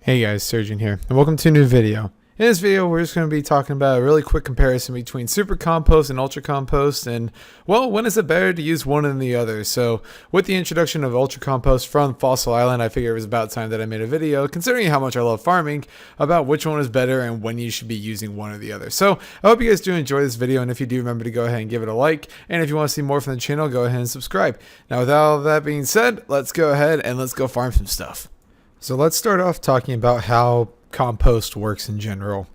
Hey guys, Surgeon here, and welcome to a new video. In this video, we're just going to be talking about a really quick comparison between Super Compost and Ultra Compost, and, well, when is it better to use one than the other? So, with the introduction of Ultra Compost from Fossil Island, I figured it was about time that I made a video, considering how much I love farming, about which one is better and when you should be using one or the other. So, I hope you guys do enjoy this video, and if you do, remember to go ahead and give it a like, and if you want to see more from the channel, go ahead and subscribe. Now, with all of that being said, let's go ahead and let's go farm some stuff. So let's start off talking about how compost works in general.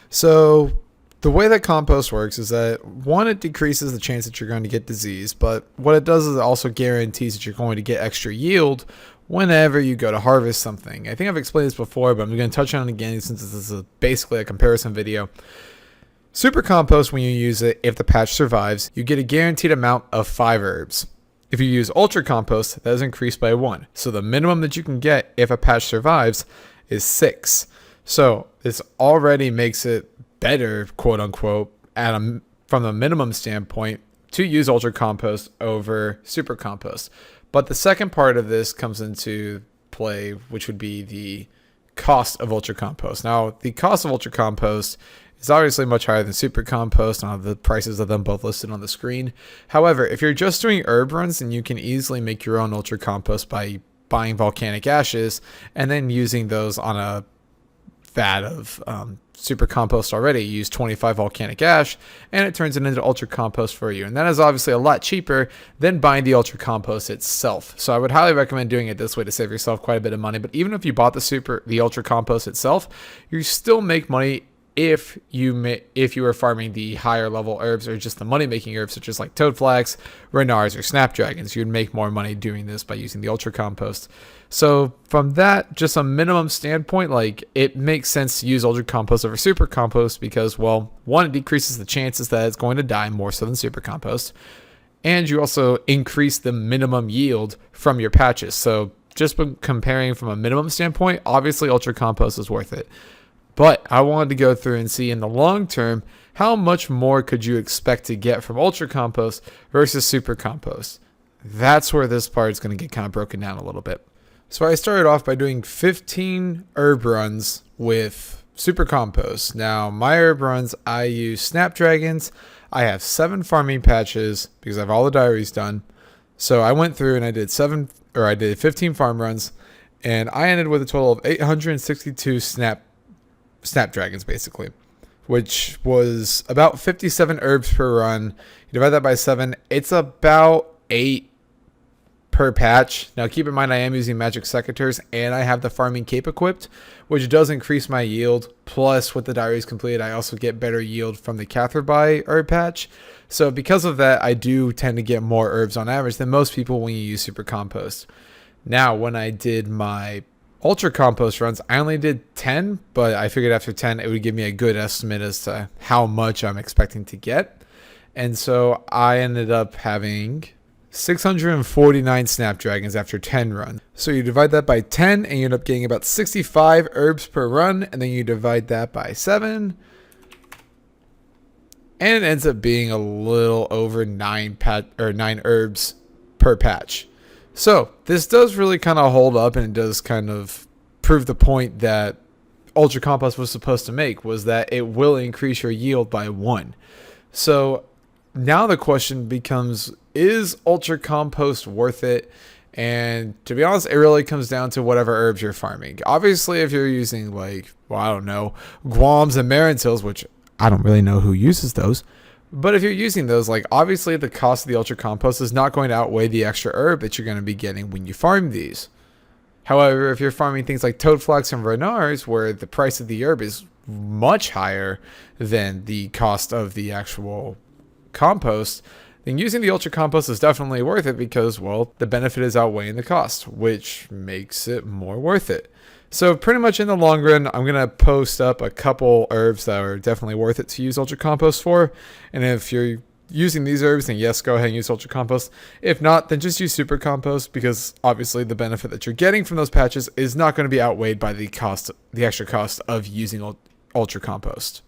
So the way that compost works is that, one, it decreases the chance that you're going to get disease, but what it does is it also guarantees that you're going to get extra yield whenever you go to harvest something. I think I've explained this before, but I'm going to touch on it again since this is basically a comparison video. Super compost, when you use it, if the patch survives, you get a guaranteed amount of 5 herbs. If you use Ultra Compost, that is increased by 1. So the minimum that you can get if a patch survives is 6. So this already makes it better, quote unquote, from the minimum standpoint, to use Ultra Compost over Super Compost. But the second part of this comes into play, which would be the cost of Ultra Compost. Now, the cost of Ultra Compost is obviously much higher than Super Compost. I have the prices of them both listed on the screen. However, if you're just doing herb runs, then you can easily make your own Ultra Compost by buying volcanic ashes and then using those on a vat of Super Compost already. You use 25 volcanic ash and it turns it into Ultra Compost for you. And that is obviously a lot cheaper than buying the Ultra Compost itself. So I would highly recommend doing it this way to save yourself quite a bit of money. But even if you bought the Ultra Compost itself, you still make money if you are farming the higher level herbs or just the money making herbs such as like toadflax, renars, or snapdragons. You'd make more money doing this by using the Ultra Compost. So from that, just a minimum standpoint, like, it makes sense to use Ultra Compost over Super Compost because, well, one, it decreases the chances that it's going to die more so than Super Compost, and you also increase the minimum yield from your patches. So just comparing from a minimum standpoint, obviously Ultra Compost is worth it. But I wanted to go through and see in the long term, how much more could you expect to get from Ultra Compost versus Super Compost? That's where this part is going to get kind of broken down a little bit. So I started off by doing 15 herb runs with Super Compost. Now, my herb runs, I use snapdragons. I have 7 farming patches because I have all the diaries done. So I went through and I did 15 farm runs, and I ended with a total of 862 snapdragons, basically, which was about 57 herbs per run. You divide that by 7, it's about 8 per patch. Now keep in mind, I am using magic secateurs and I have the farming cape equipped, which does increase my yield. Plus, with the diaries completed, I also get better yield from the Catherby herb patch. So because of that, I do tend to get more herbs on average than most people when you use Super Compost. Now, when I did my Ultra Compost runs, I only did 10, but I figured after 10 it would give me a good estimate as to how much I'm expecting to get. And so I ended up having 649 snapdragons after 10 runs. So you divide that by 10 and you end up getting about 65 herbs per run, and then you divide that by 7 and it ends up being a little over 9 herbs per patch. So this does really kind of hold up, and it does kind of prove the point that Ultra Compost was supposed to make, was that it will increase your yield by 1. So now the question becomes, is Ultra Compost worth it? And to be honest, it really comes down to whatever herbs you're farming. Obviously, if you're using, like, well, I don't know, guams and marintils, which I don't really know who uses those. But if you're using those, like, obviously the cost of the Ultra Compost is not going to outweigh the extra herb that you're going to be getting when you farm these. However, if you're farming things like toadflax and renars, where the price of the herb is much higher than the cost of the actual compost, then using the Ultra Compost is definitely worth it because, well, the benefit is outweighing the cost, which makes it more worth it. So pretty much in the long run, I'm going to post up a couple herbs that are definitely worth it to use Ultra Compost for. And if you're using these herbs, then yes, go ahead and use Ultra Compost. If not, then just use Super Compost, because obviously the benefit that you're getting from those patches is not going to be outweighed by the extra cost of using Ultra Compost.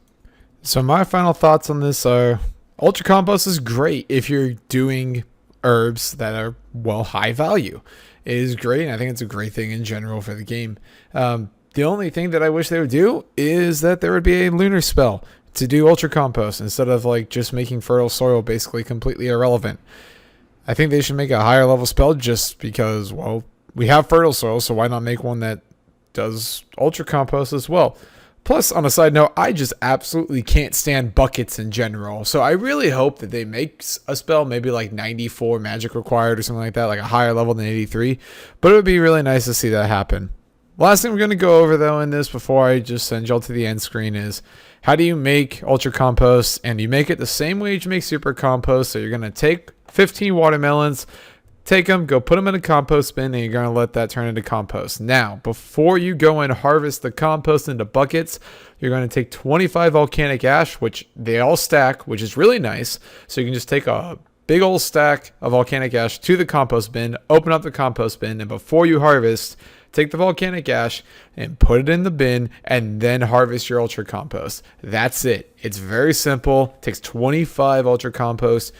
So my final thoughts on this are, Ultra Compost is great if you're doing herbs that are, well, high value. It is great, and I think it's a great thing in general for the game. The only thing that I wish they would do is that there would be a lunar spell to do ultra compost instead of like just making fertile soil basically completely irrelevant. I think they should make a higher level spell just because, well, we have fertile soil, so why not make one that does ultra compost as well? Plus, on a side note, I just absolutely can't stand buckets in general. So I really hope that they make a spell, maybe like 94 magic required or something like that, like a higher level than 83. But it would be really nice to see that happen. Last thing we're going to go over, though, in this before I just send y'all to the end screen is how do you make ultra compost? And you make it the same way you make super compost. So you're going to take 15 watermelons, take them, go put them in a compost bin, and you're going to let that turn into compost. Now, before you go and harvest the compost into buckets, you're going to take 25 volcanic ash, which they all stack, which is really nice. So you can just take a big old stack of volcanic ash to the compost bin, open up the compost bin, and before you harvest, take the volcanic ash and put it in the bin and then harvest your ultra compost. That's it. It's very simple. It takes 25 ultra compost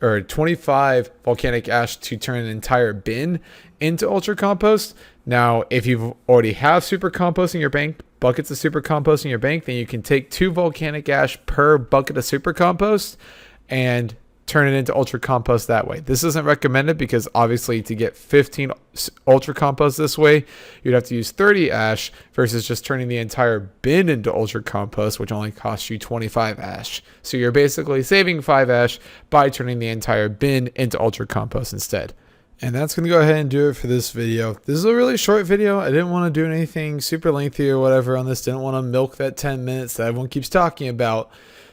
or 25 volcanic ash to turn an entire bin into ultra compost. Now, if you already have super compost in your bank, buckets of super compost in your bank, then you can take 2 volcanic ash per bucket of super compost and turn it into ultra compost that way. This isn't recommended because obviously to get 15 ultra compost this way, you'd have to use 30 ash versus just turning the entire bin into ultra compost, which only costs you 25 ash. So you're basically saving 5 ash by turning the entire bin into ultra compost instead. And that's going to go ahead and do it for this video. This is a really short video. I didn't want to do anything super lengthy or whatever on this. Didn't want to milk that 10 minutes that everyone keeps talking about.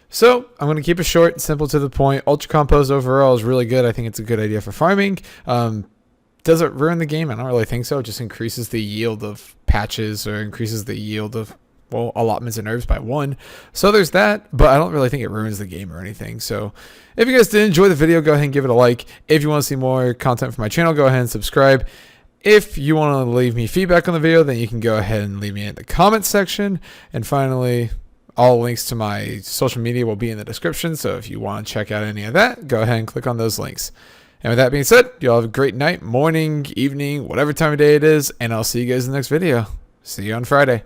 So I'm going to keep it short and simple to the point. Ultra compost overall is really good. I think it's a good idea for farming. Does it ruin the game? I don't really think so. It just increases the yield of patches or increases the yield of, well, allotments and herbs by 1. So there's that, but I don't really think it ruins the game or anything. So if you guys did enjoy the video, go ahead and give it a like. If you want to see more content from my channel, go ahead and subscribe. If you want to leave me feedback on the video, then you can go ahead and leave me in the comments section. And finally, all links to my social media will be in the description, so if you want to check out any of that, go ahead and click on those links. And with that being said, y'all have a great night, morning, evening, whatever time of day it is, and I'll see you guys in the next video. See you on Friday.